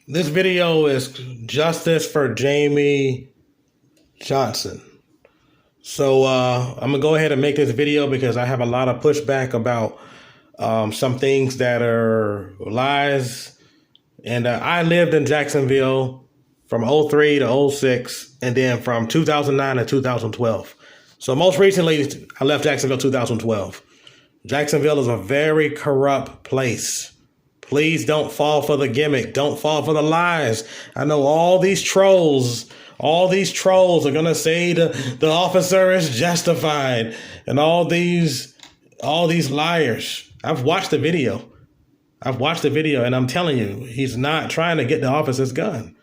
This video is justice for Jamee Johnson. So I'm going to go ahead and make this video because I have a lot of pushback about some things that are lies. And I lived in Jacksonville from 03 to 06 and then from 2009 to 2012. So most recently, I left Jacksonville 2012. Jacksonville is a very corrupt place. Please don't fall for the gimmick. Don't fall for the lies. I know all these trolls are going to say the officer is justified and all these liars. I've watched the video and I'm telling you, he's not trying to get the officer's gun.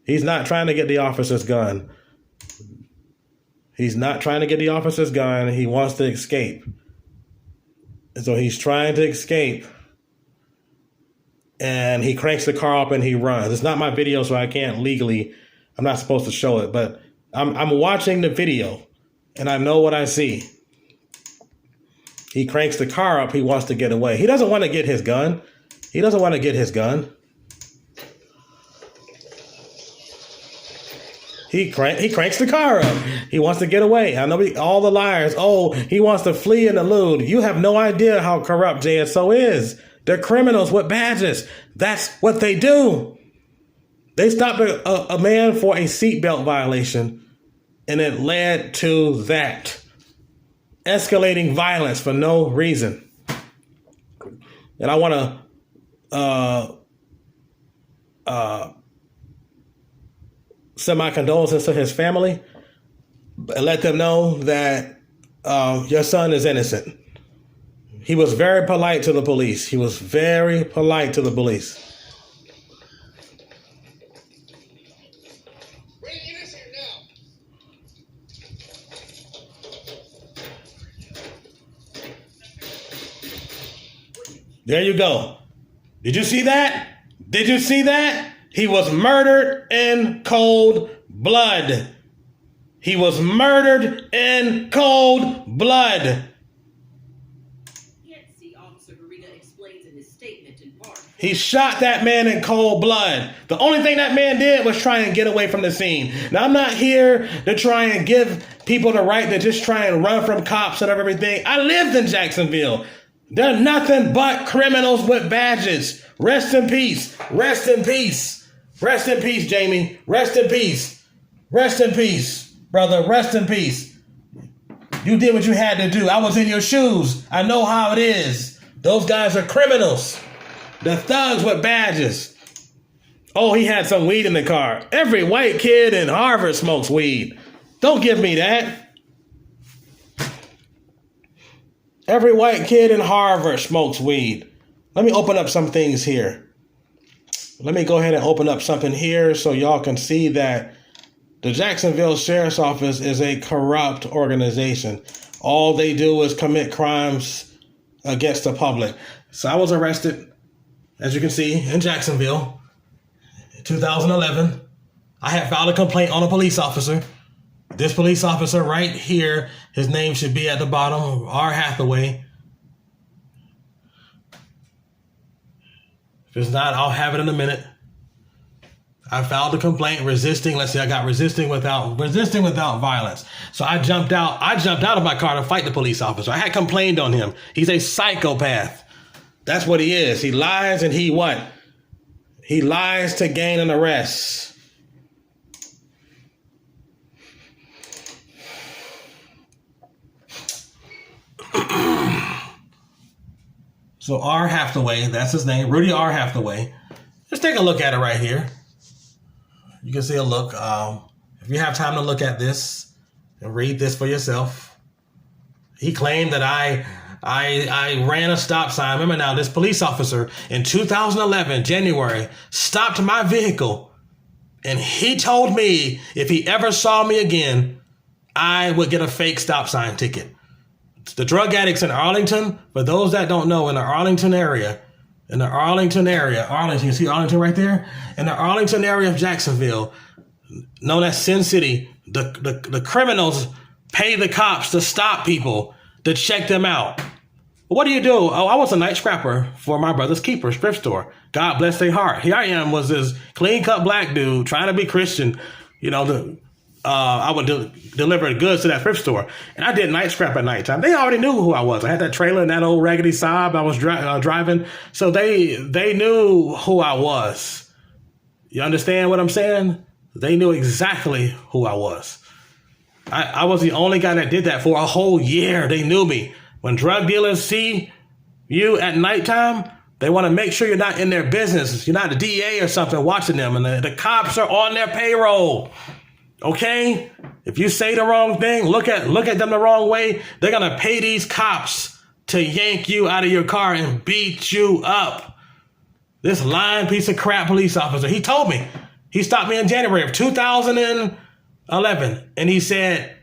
He's not trying to get the officer's gun. He's not trying to get the officer's gun. He wants to escape. And so he's trying to escape. And he cranks the car up and he runs. It's not my video, so I'm not supposed to show it, but I'm watching the video and I know what I see. He cranks the car up. He wants to get away. He doesn't want to get his gun. He doesn't want to get his gun. He cranks the car up. He wants to get away. I know all the liars. Oh, he wants to flee and elude. You have no idea how corrupt JSO is. They're criminals with badges. That's what they do. They stopped a man for a seatbelt violation, and it led to that. Escalating violence for no reason. And I want to send my condolences to his family and let them know that your son is innocent. He was very polite to the police. He was very polite to the police. There you go. Did you see that? Did you see that? He was murdered in cold blood. He was murdered in cold blood. He shot that man in cold blood. The only thing that man did was try and get away from the scene. Now, I'm not here to try and give people the right to just try and run from cops and everything. I lived in Jacksonville. They're nothing but criminals with badges. Rest in peace. Rest in peace. Rest in peace, Jamie. Rest in peace. Rest in peace, brother. Rest in peace. You did what you had to do. I was in your shoes. I know how it is. Those guys are criminals. The thugs with badges. Oh, he had some weed in the car. Every white kid in Harvard smokes weed. Don't give me that. Every white kid in Harvard smokes weed. Let me open up some things here. Let me go ahead and open up something here so y'all can see that the Jacksonville Sheriff's Office is a corrupt organization. All they do is commit crimes against the public. So I was arrested, as you can see, in Jacksonville in 2011. I had filed a complaint on a police officer. This police officer right here, his name should be at the bottom, R. Hathaway. If it's not, I'll have it in a minute. I filed a complaint resisting. Let's see, I got resisting without violence. So I jumped out of my car to fight the police officer. I had complained on him. He's a psychopath. That's what he is. He lies and he what? He lies to gain an arrest. So R. Hathaway, that's his name, Rudy R. Hathaway. Just take a look at it right here. You can see a look. If you have time to look at this and read this for yourself. He claimed that I ran a stop sign. Remember now, this police officer in 2011, January, stopped my vehicle. And he told me if he ever saw me again, I would get a fake stop sign ticket. The drug addicts in Arlington, for those that don't know, in the Arlington area, Arlington, you see Arlington right there? In the Arlington area of Jacksonville, known as Sin City, the criminals pay the cops to stop people, to check them out. What do you do? Oh, I was a night scrapper for my brother's keeper, thrift store. God bless their heart. Here I am, was this clean-cut black dude trying to be Christian. You know, I would deliver goods to that thrift store. And I did night scrap at nighttime. They already knew who I was. I had that trailer and that old raggedy Saab I was driving. So they knew who I was. You understand what I'm saying? They knew exactly who I was. I was the only guy that did that for a whole year. They knew me. When drug dealers see you at nighttime, they want to make sure you're not in their business. You're not the DA or something watching them, and the cops are on their payroll. Okay? If you say the wrong thing, look at them the wrong way, they're going to pay these cops to yank you out of your car and beat you up. This lying piece of crap police officer, he told me. He stopped me in January of 2011, and he said,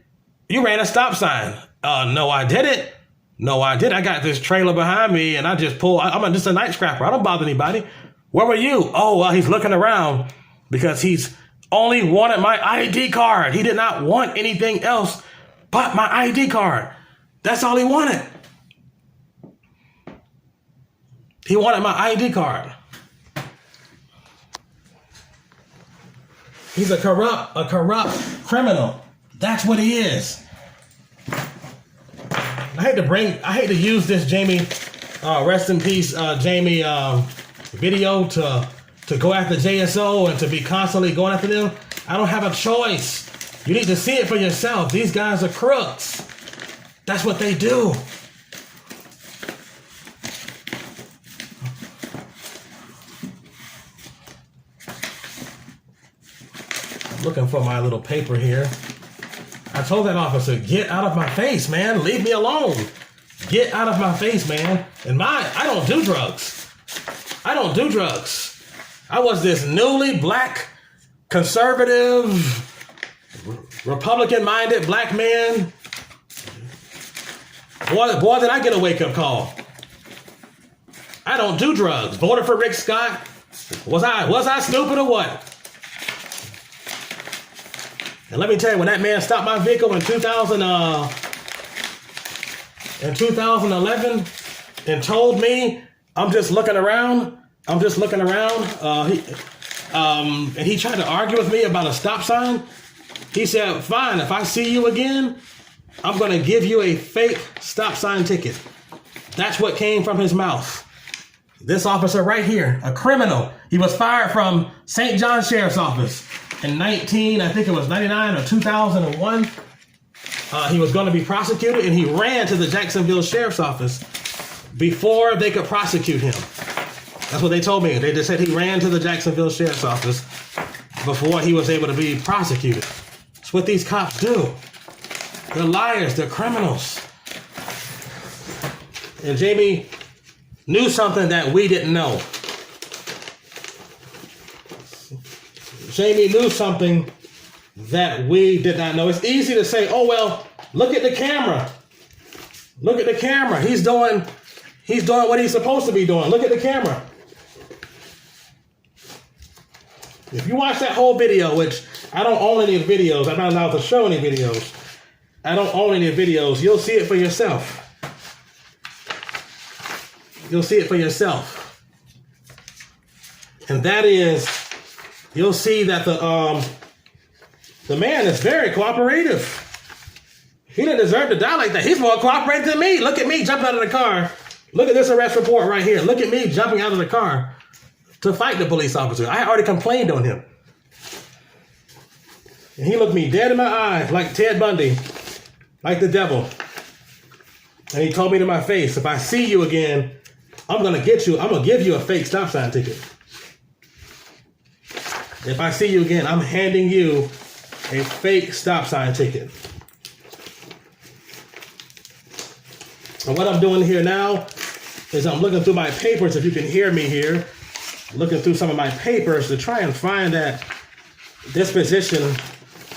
"You ran a stop sign." No, I didn't. No, I did. I got this trailer behind me, and I just pulled. I'm just a night scrapper. I don't bother anybody. Where were you? Oh, well, he's looking around because he's only wanted my ID card. He did not want anything else but my ID card. That's all he wanted. He wanted my ID card. He's a corrupt criminal. That's what he is. I hate to use this Jamee, rest in peace, Jamee video to go after JSO and to be constantly going after them. I don't have a choice. You need to see it for yourself. These guys are crooks. That's what they do. I'm looking for my little paper here. I told that officer, get out of my face, man. Leave me alone. Get out of my face, man. And I don't do drugs. I don't do drugs. I was this newly black, conservative, Republican-minded black man. Boy, did I get a wake-up call. I don't do drugs. Voted for Rick Scott. Was I stupid or what? And let me tell you, when that man stopped my vehicle in 2011 and told me, I'm just looking around. And he tried to argue with me about a stop sign. He said, fine, if I see you again, I'm going to give you a fake stop sign ticket. That's what came from his mouth. This officer right here, a criminal. He was fired from St. John Sheriff's Office. In 99 or 2001, he was going to be prosecuted, and he ran to the Jacksonville Sheriff's Office before they could prosecute him. That's what they told me. They just said he ran to the Jacksonville Sheriff's Office before he was able to be prosecuted. That's what these cops do. They're liars. They're criminals. And Jamie knew something that we didn't know. Jamie knew something that we did not know. It's easy to say, oh, well, look at the camera. Look at the camera. He's doing what he's supposed to be doing. Look at the camera. If you watch that whole video, which I don't own any videos, I'm not allowed to show any videos. I don't own any videos. You'll see it for yourself. You'll see it for yourself. And that is, you'll see that the man is very cooperative. He didn't deserve to die like that. He's more cooperative than me. Look at me jumping out of the car. Look at this arrest report right here. Look at me jumping out of the car to fight the police officer. I already complained on him. And he looked me dead in my eyes like Ted Bundy, like the devil. And he told me to my face, if I see you again, I'm going to get you. I'm going to give you a fake stop sign ticket. If I see you again, I'm handing you a fake stop sign ticket. And what I'm doing here now is I'm looking through my papers, if you can hear me here, looking through some of my papers to try and find that disposition,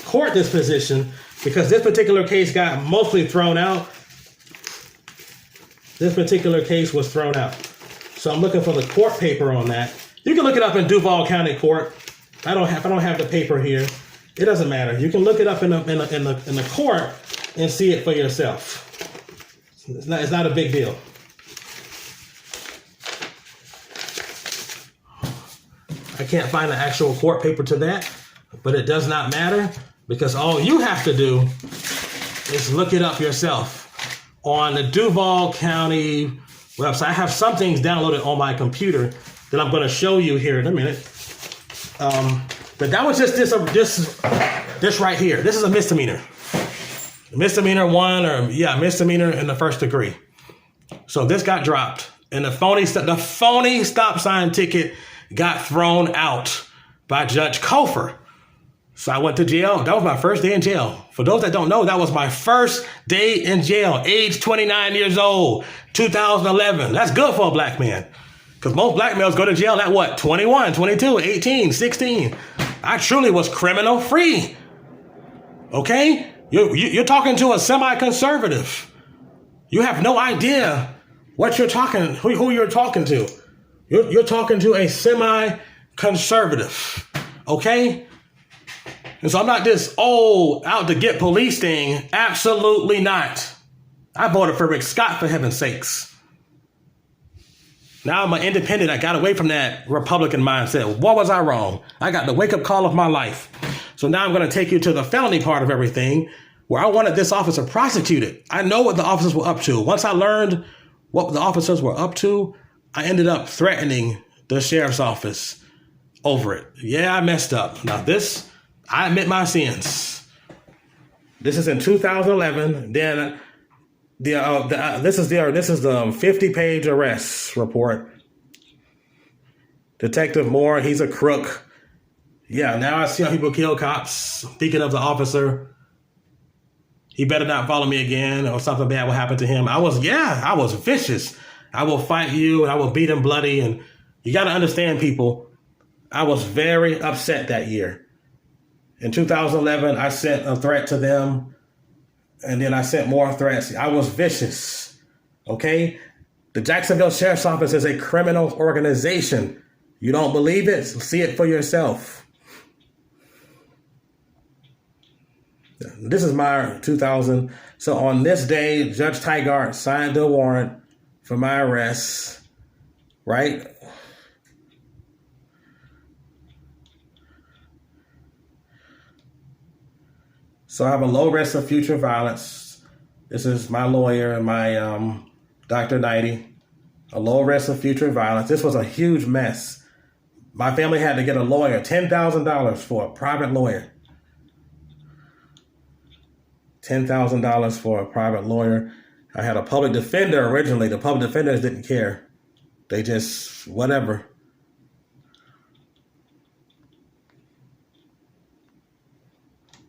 court disposition, because this particular case got mostly thrown out. This particular case was thrown out. So I'm looking for the court paper on that. You can look it up in Duval County Court. I don't have the paper here. It doesn't matter. You can look it up in the court and see it for yourself. It's not a big deal. can't find the actual court paper to that, but it does not matter because all you have to do is look it up yourself on the Duval County website. I have some things downloaded on my computer that I'm going to show you here in a minute. But that was just this right here. This is a misdemeanor. Misdemeanor misdemeanor in the first degree. So this got dropped, and the phony stop sign ticket got thrown out by Judge Cofer. So I went to jail. That was my first day in jail. For those that don't know, that was my first day in jail, age 29 years old, 2011. That's good for a black man. Because most black males go to jail at what? 21, 22, 18, 16. I truly was criminal free. Okay? You're talking to a semi-conservative. You have no idea what you're talking, who you're talking to. You're talking to a semi-conservative. Okay? And so I'm not this out to get police thing. Absolutely not. I voted for Rick Scott, for heaven's sakes. Now I'm an independent. I got away from that Republican mindset. What was I wrong? I got the wake-up call of my life. So now I'm going to take you to the felony part of everything, where I wanted this officer prosecuted. I know what the officers were up to. Once I learned what the officers were up to, I ended up threatening the sheriff's office over it. Yeah, I messed up. Now I admit my sins. This is in 2011. Then this is the 50-page arrest report. Detective Moore, he's a crook. Yeah, now I see how people kill cops. Speaking of the officer, he better not follow me again, or something bad will happen to him. I was vicious. I will fight you, and I will beat him bloody. And you got to understand, people, I was very upset that year. In 2011, I sent a threat to them, and then I sent more threats. I was vicious, okay? The Jacksonville Sheriff's Office is a criminal organization. You don't believe it? See it for yourself. This is my 2000. So on this day, Judge Tygart signed the warrant for my arrest, right? So I have a low risk of future violence. This is my lawyer and my Dr. Knighty. A low risk of future violence. This was a huge mess. My family had to get a lawyer, $10,000 for a private lawyer. $10,000 for a private lawyer. I had a public defender originally. The public defenders didn't care. They just, whatever.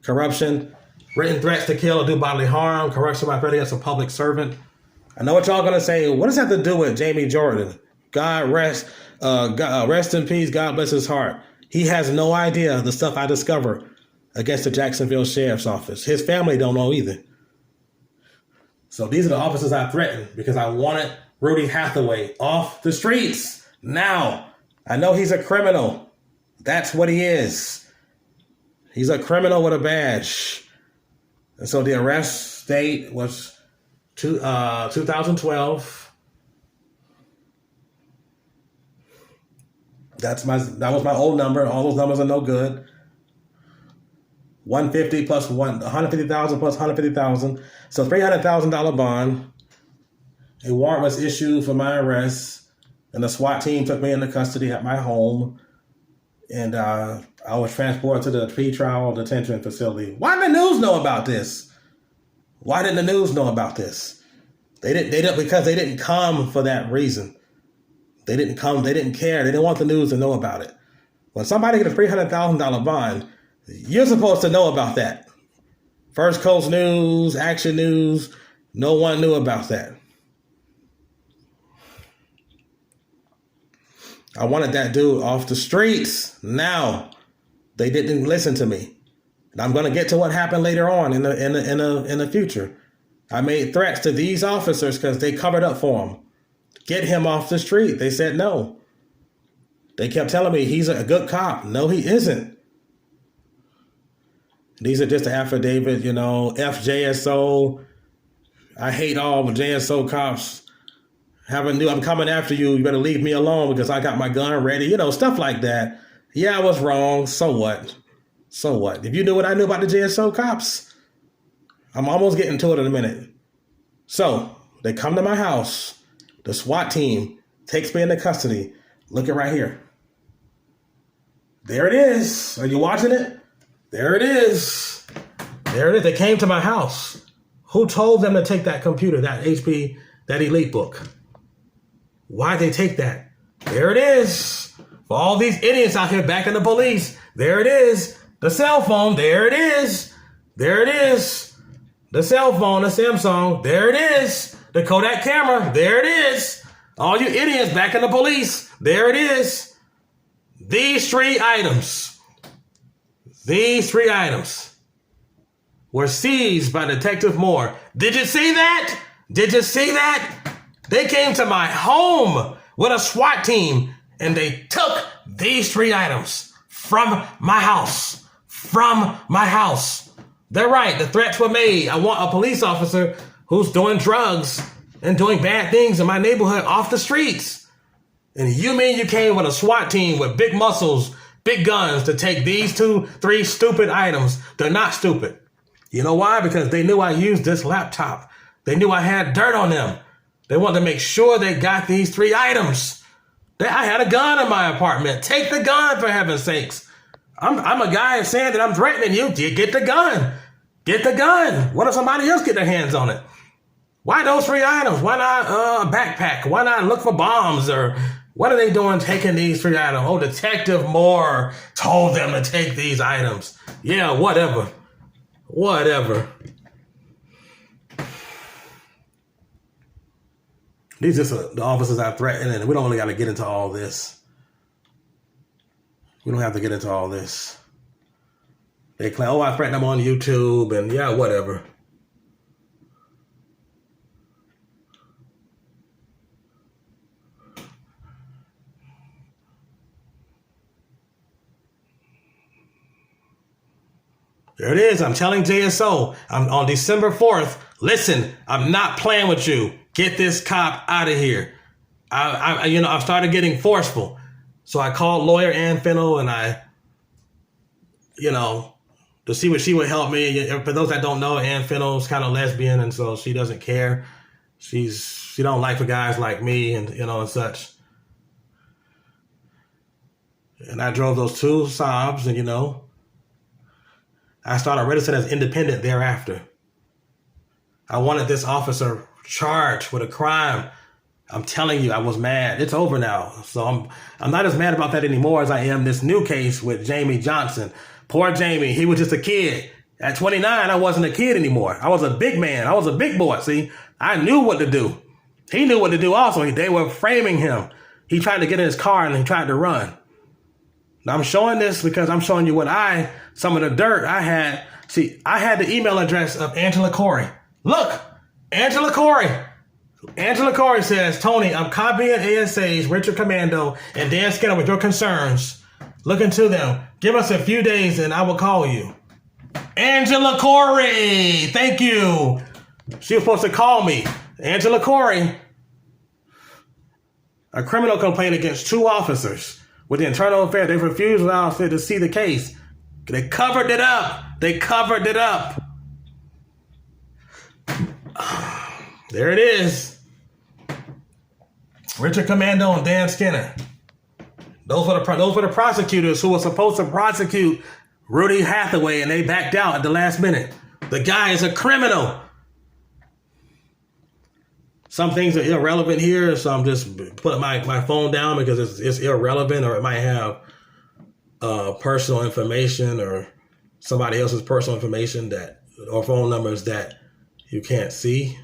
Corruption, written threats to kill or do bodily harm, corruption by threat against a public servant. I know what y'all gonna say. What does that have to do with Jamee Jordan? God rest in peace. God bless his heart. He has no idea the stuff I discovered against the Jacksonville Sheriff's Office. His family don't know either. So these are the officers I threatened because I wanted Rudy Hathaway off the streets now. I know he's a criminal. That's what he is. He's a criminal with a badge. And so the arrest date was 2012. That was my old number. All those numbers are no good. 150 plus 150,000 plus 150,000. So $300,000 bond. A warrant was issued for my arrest, and the SWAT team took me into custody at my home. And I was transported to the pretrial detention facility. Why didn't the news know about this? Why didn't the news know about this? They didn't because they didn't come for that reason. They didn't come. They didn't care. They didn't want the news to know about it. When somebody gets a $300,000 bond, you're supposed to know about that. First Coast News, Action News, no one knew about that. I wanted that dude off the streets now. They didn't listen to me. And I'm going to get to what happened later on in the future. I made threats to these officers because they covered up for him. Get him off the street. They said no. They kept telling me he's a good cop. No, he isn't. These are just the affidavit, FJSO. I hate all the JSO cops. I'm coming after you. You better leave me alone because I got my gun ready. Stuff like that. Yeah, I was wrong. So what? So what? If you knew what I knew about the JSO cops, I'm almost getting to it in a minute. So they come to my house. The SWAT team takes me into custody. Look at right here. There it is. Are you watching it? There it is. There it is. They came to my house. Who told them to take that computer, that HP, that Elite book? Why'd they take that? There it is. For all these idiots out here backing the police. There it is. The cell phone. There it is. There it is. The cell phone, the Samsung. There it is. The Kodak camera. There it is. All you idiots backing the police. There it is. These three items were seized by Detective Moore. Did you see that? Did you see that? They came to my home with a SWAT team and they took these three items from my house. From my house. They're right. The threats were made. I want a police officer who's doing drugs and doing bad things in my neighborhood off the streets. And you mean you came with a SWAT team with big muscles, big guns to take these 2-3 stupid items? They're not stupid. You know why? Because they knew I used this laptop. They knew I had dirt on them. They wanted to make sure they got these 3 items. I had a gun in my apartment. Take the gun, for heaven's sakes. I'm a guy saying that I'm threatening you. Get the gun. Get the gun. What if somebody else get their hands on it? Why those 3 items? Why not a backpack? Why not look for bombs? Or what are they doing taking these 3 items? Oh, Detective Moore told them to take these items. Yeah, whatever. Whatever. These are just the officers I threatened, and we don't really got to get into all this. We don't have to get into all this. They claim, oh, I threatened them on YouTube, and yeah, whatever. There it is. I'm telling JSO. I'm on December 4th. Listen, I'm not playing with you. Get this cop out of here. I've started getting forceful. So I called lawyer Ann Fennell and to see what she would help me. For those that don't know, Ann Fennell's kind of lesbian, and so she doesn't care. She don't like for guys like me and such. And I drove those 2 Saabs and I started registering as independent thereafter. I wanted this officer charged with a crime. I'm telling you, I was mad. It's over now. So I'm not as mad about that anymore as I am this new case with Jamee Johnson. Poor Jamie, he was just a kid. At 29, I wasn't a kid anymore. I was a big man. I was a big boy. See, I knew what to do. He knew what to do also. They were framing him. He tried to get in his car and he tried to run. Now I'm showing this because I'm showing you some of the dirt I had. See, I had the email address of Angela Corey. Look, Angela Corey. Angela Corey says, Tony, I'm copying ASA's Richard Commando and Dan Skinner with your concerns. Look into them. Give us a few days and I will call you. Angela Corey, thank you. She was supposed to call me. Angela Corey. A criminal complaint against 2 officers with the internal affairs. They refused to allow us to see the case. They covered it up. They covered it up. There it is. Richard Commando and Dan Skinner. Those were the prosecutors who were supposed to prosecute Rudy Hathaway, and they backed out at the last minute. The guy is a criminal. Some things are irrelevant here, so I'm just putting my phone down because it's irrelevant, or it might have personal information or somebody else's personal information or phone numbers that you can't see.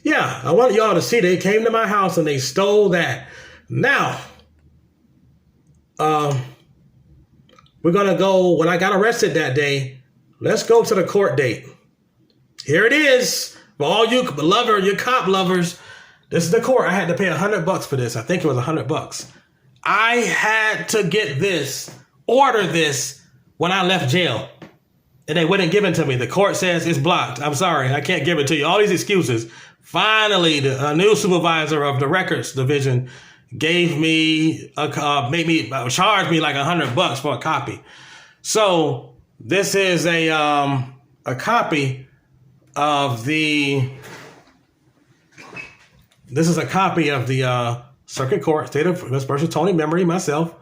Yeah, I want y'all to see they came to my house and they stole that. Now, we're going to go, when I got arrested that day, let's go to the court date. Here it is. For all you cop lovers, this is the court. I had to pay $100 for this. I think it was $100. I had to order this when I left jail. And they wouldn't give it to me. The court says it's blocked. I'm sorry, I can't give it to you. All these excuses. Finally, the new supervisor of the records division gave me charged me like $100 for a copy. So this is a copy of the. This is a copy of the Circuit Court, State of versus Tony Memory, myself.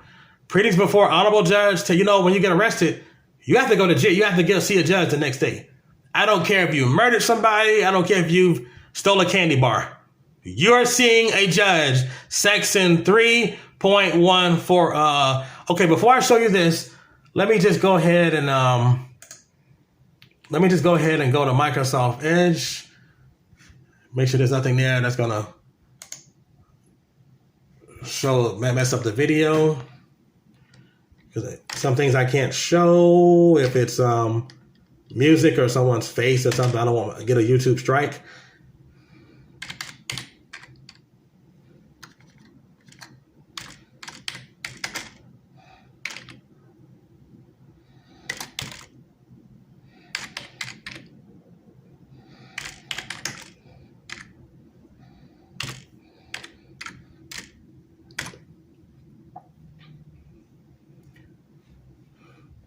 Proceedings before honorable judge. To, when you get arrested, you have to go to jail. You have to go see a judge the next day. I don't care if you murdered somebody. I don't care if you stole a candy bar. You're seeing a judge. Section 3.14. Okay, before I show you this, let me just go ahead and go to Microsoft Edge. Make sure there's nothing there that's gonna mess up the video. Because some things I can't show if it's music or someone's face or something. I don't want to get a YouTube strike.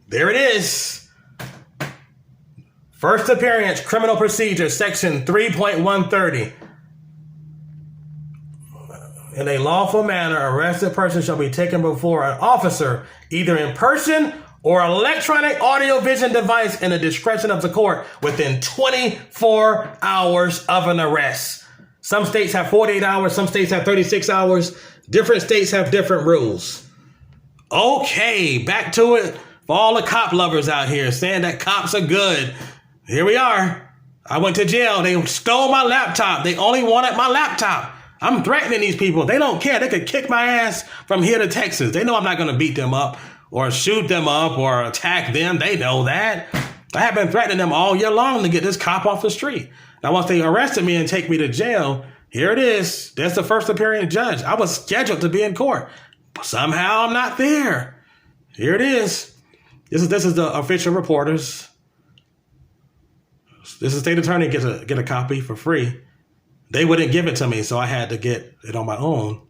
There it is. First appearance, criminal procedure, section 3.130. In a lawful manner, arrested person shall be taken before an officer, either in person or electronic audio-vision device in the discretion of the court within 24 hours of an arrest. Some states have 48 hours, some states have 36 hours. Different states have different rules. Okay, back to it. For all the cop lovers out here saying that cops are good, here we are. I went to jail. They stole my laptop. They only wanted my laptop. I'm threatening these people. They don't care. They could kick my ass from here to Texas. They know I'm not going to beat them up or shoot them up or attack them. They know that. I have been threatening them all year long to get this cop off the street. Now, once they arrested me and take me to jail, here it is. There's the first appearing judge. I was scheduled to be in court. But somehow I'm not there. Here it is. This is the official reporters. This is state attorney get a copy for free. They wouldn't give it to me, so I had to get it on my own.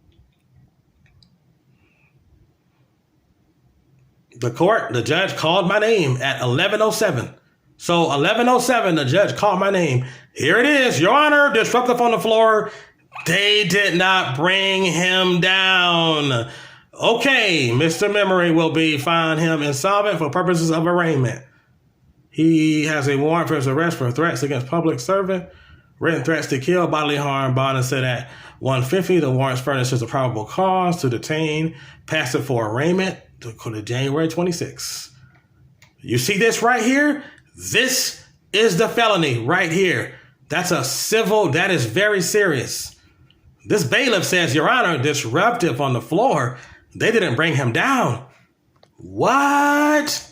The judge called my name at 11:07. So 11:07, the judge called my name. Here it is, Your Honor, disruptive on the floor. They did not bring him down. Okay, Mr. Memory will be find him insolvent for purposes of arraignment. He has a warrant for his arrest for threats against public servant, written threats to kill, bodily harm, bond is set at $150. The warrant furnishes a probable cause to detain, pass it for arraignment to January 26th. You see this right here? This is the felony right here. That's a civil, that is very serious. This bailiff says, Your Honor, disruptive on the floor. They didn't bring him down. What?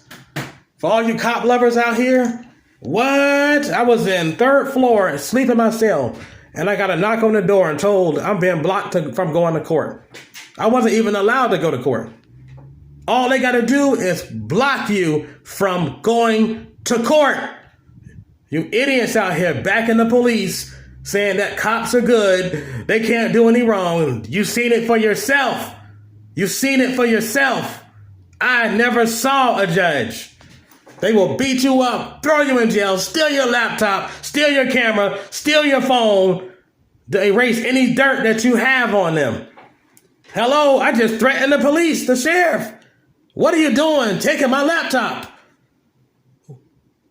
For all you cop lovers out here, what? I was in third floor, asleep in my cell, and I got a knock on the door and told I'm being blocked from going to court. I wasn't even allowed to go to court. All they got to do is block you from going to court. You idiots out here backing the police, saying that cops are good, they can't do any wrong. You've seen it for yourself. You've seen it for yourself. I never saw a judge. They will beat you up, throw you in jail, steal your laptop, steal your camera, steal your phone, to erase any dirt that you have on them. Hello, I just threatened the police, the sheriff. What are you doing taking my laptop?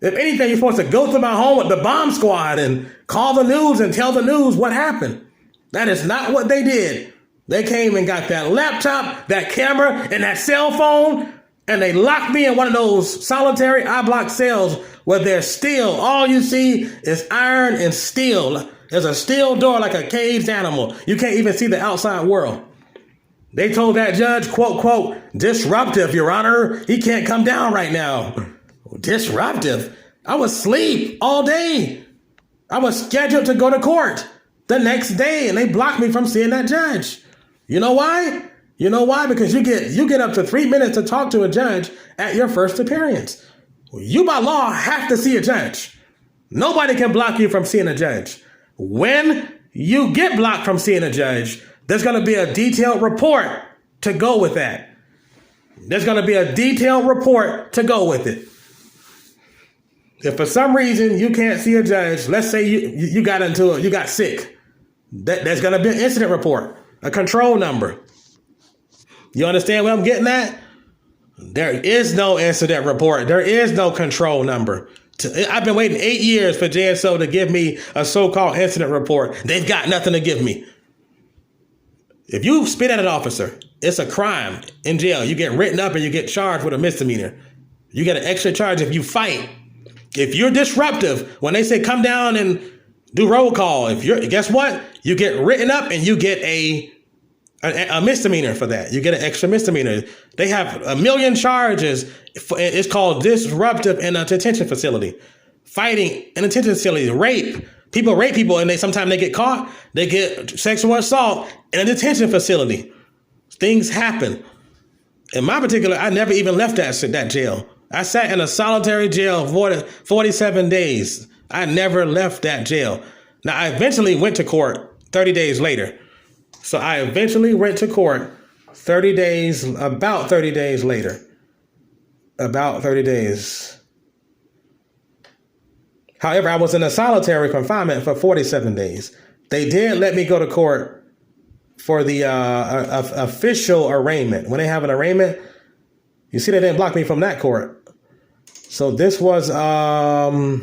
If anything, you're supposed to go to my home with the bomb squad and call the news and tell the news what happened. That is not what they did. They came and got that laptop, that camera, and that cell phone, and they locked me in one of those solitary I-block cells where there's steel. All you see is iron and steel. There's a steel door like a caged animal. You can't even see the outside world. They told that judge, quote, quote, disruptive, Your Honor. He can't come down right now. Disruptive? I was asleep all day. I was scheduled to go to court the next day, and they blocked me from seeing that judge. You know why? You know why? Because you get up to 3 minutes to talk to a judge at your first appearance. You by law have to see a judge. Nobody can block you from seeing a judge. When you get blocked from seeing a judge, there's going to be a detailed report to go with that. There's going to be a detailed report to go with it. If for some reason you can't see a judge, let's say you got sick, there's going to be an incident report, a control number. You understand what I'm getting at? There is no incident report. There is no control number. I've been waiting 8 years for JSO to give me a so-called incident report. They've got nothing to give me. If you spit at an officer, it's a crime in jail. You get written up and you get charged with a misdemeanor. You get an extra charge if you fight. If you're disruptive, when they say come down and do roll call, guess what? You get written up and you get a misdemeanor for that. You get an extra misdemeanor. They have a million charges. It's called disruptive in a detention facility. Fighting in a detention facility. Rape. People rape people and sometimes they get caught. They get sexual assault in a detention facility. Things happen. In my particular, I never even left that jail. I sat in a solitary jail for 47 days. I never left that jail. Now, I eventually went to court 30 days later. So I eventually went to court about 30 days later. About 30 days. However, I was in a solitary confinement for 47 days. They did let me go to court for the official arraignment. When they have an arraignment, you see they didn't block me from that court. So this was, I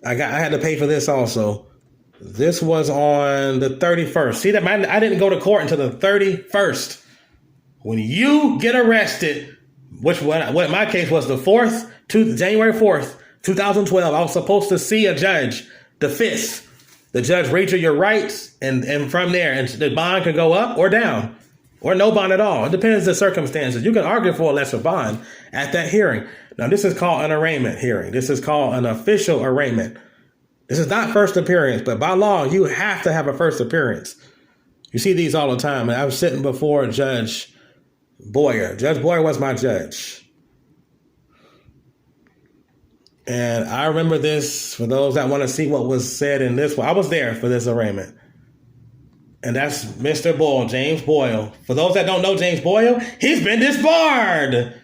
had to pay for this also. This was on the 31st. See that I didn't go to court until the 31st. When you get arrested, what in my case was the January 4th, 2012, I was supposed to see a judge, the 5th. The judge reads your rights, and from there, and the bond can go up or down, or no bond at all. It depends on the circumstances. You can argue for a lesser bond at that hearing. Now, this is called an arraignment hearing. This is called an official arraignment. This is not first appearance, but by law, you have to have a first appearance. You see these all the time. And I was sitting before Judge Boyer. Judge Boyer was my judge. And I remember this, for those that want to see what was said in this one. I was there for this arraignment. And that's Mr. Boyle, James Boyle. For those that don't know James Boyle, he's been disbarred.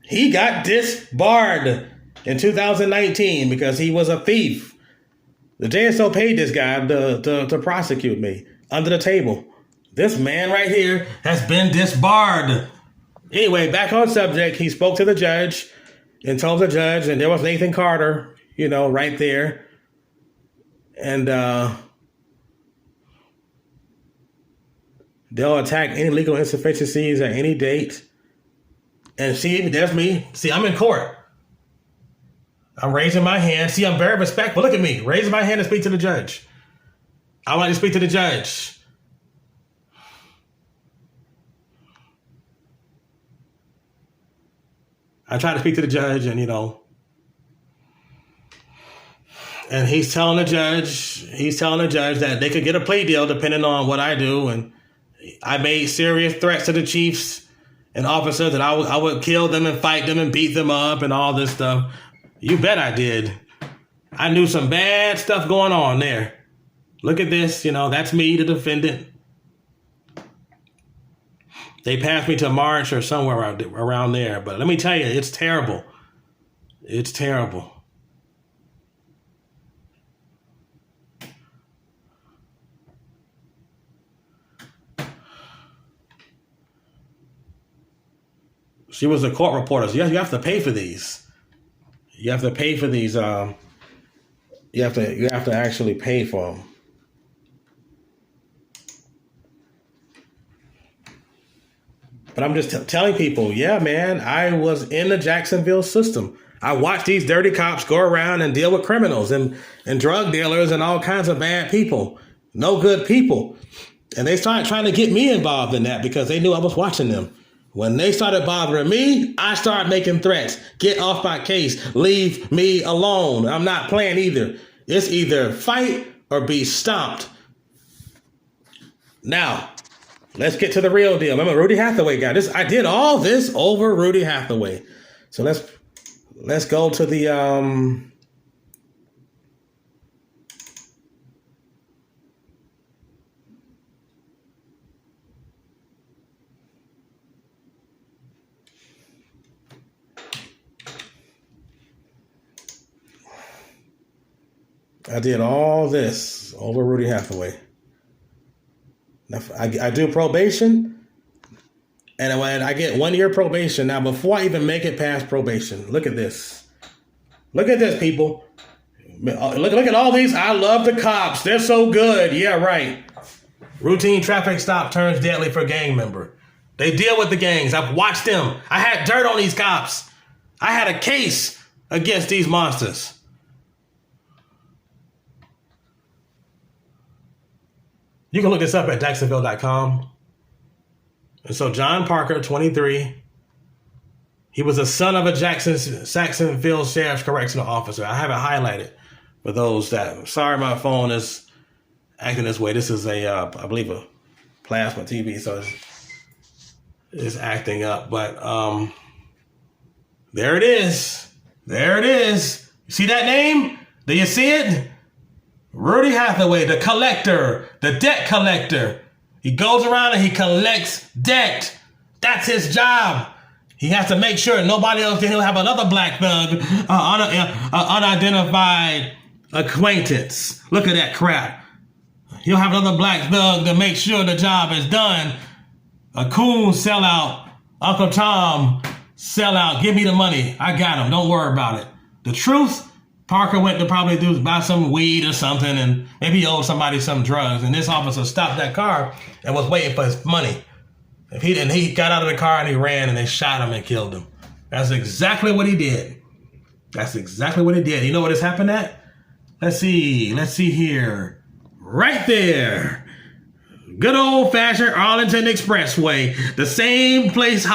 He got disbarred in 2019 because he was a thief. The JSO paid this guy to prosecute me under the table. This man right here has been disbarred. Anyway, back on subject, he spoke to the judge and told the judge, and there was Nathan Carter, right there. And they'll attack any legal insufficiencies at any date. And see, there's me. See, I'm in court. I'm raising my hand. See, I'm very respectful. Look at me. Raising my hand to speak to the judge. I want to speak to the judge. I try to speak to the judge and and he's telling the judge that they could get a plea deal depending on what I do. And I made serious threats to the chiefs and officers that I would kill them and fight them and beat them up and all this stuff. You bet I did. I knew some bad stuff going on there. Look at this, that's me, the defendant. They passed me to March or somewhere around there. But let me tell you, it's terrible. It's terrible. She was a court reporter. So you have to pay for these. You have to pay for these. You have to actually pay for them. But I'm just telling people, yeah, man, I was in the Jacksonville system. I watched these dirty cops go around and deal with criminals and drug dealers and all kinds of bad people, no good people. And they started trying to get me involved in that because they knew I was watching them. When they started bothering me, I started making threats. Get off my case. Leave me alone. I'm not playing either. It's either fight or be stomped. Now, let's get to the real deal. Remember, Rudy Hathaway got this. I did all this over Rudy Hathaway. So let's go to the I did all this over Rudy Hathaway. Now, I do probation, and when I get 1 year probation, now before I even make it past probation, look at this. Look at this, people. Look at all these. I love the cops. They're so good. Yeah, right. Routine traffic stop turns deadly for gang member. They deal with the gangs. I've watched them. I had dirt on these cops. I had a case against these monsters. You can look this up at Jacksonville.com. And so John Parker, 23, he was the son of a Jacksonville Sheriff's Correctional Officer. I have it highlighted for those that, sorry, my phone is acting this way. This is I believe a plasma TV, so it's acting up. But there it is. There it is. You see that name? Do you see it? Rudy Hathaway, the collector, the debt collector. He goes around and he collects debt. That's his job. He has to make sure nobody else, then he'll have another black thug, unidentified acquaintance. Look at that crap. He'll have another black thug to make sure the job is done. A coon sellout, Uncle Tom sellout, give me the money. I got him, don't worry about it. The truth, Parker went to probably buy some weed or something, and maybe he owed somebody some drugs, and this officer stopped that car and was waiting for his money. He got out of the car and he ran, and they shot him and killed him. That's exactly what he did. That's exactly what he did. You know what has happened at? Let's see here. Right there. Good old-fashioned Arlington Expressway. The same place